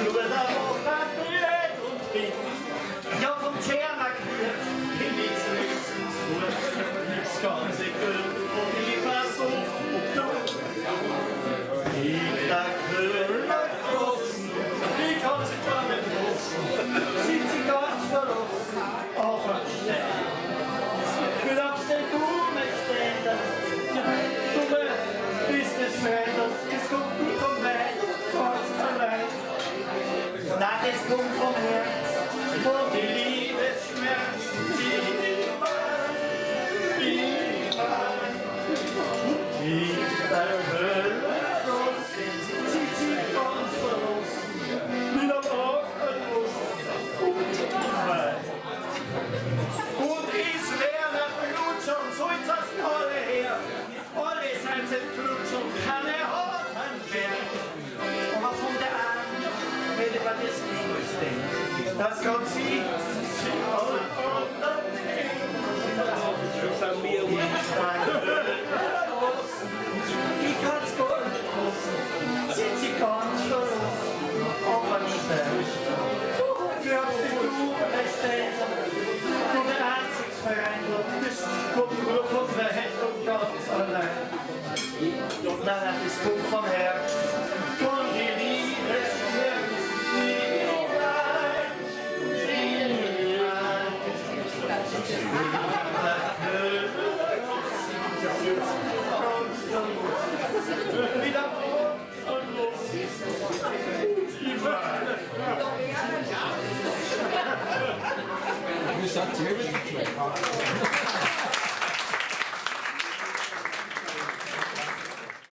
nur da Woche Brot und Wind. Ja, vom Tschermakirch in die Zwitzensfurt, das ganze Glück und ich versuch und du. In der Köhler Großen, ich kann sie gar nicht fassen, sind sie ganz verlassen, aber schnell. Glaubst du, du möchtest dumme Businessfelder, das kommt nicht vom Wein, ganz allein. Nein, das kommt vom Herz, von die Liebesschmerz, die Wein. In der Hölle sieht sie ganz verlassen, mit einem Augenlos und Wein. Und ist Werner Blutsch und so ist das alle her. Alle sind jetzt Blutsch und keine Haaren mehr. Aber von der einen, wenn ich mir das nicht denke, das kann sie alle anderen denken. Ich kann's gar nicht fassen, sind sie ganz verlassen, aber schnell. Glaubst du, Ersteller, du der Einzigsvereiner, das kommt nur vom Wein und ganz allein. Nein, das kommt vom Herz, von die Liebe, Wie sagt ihr?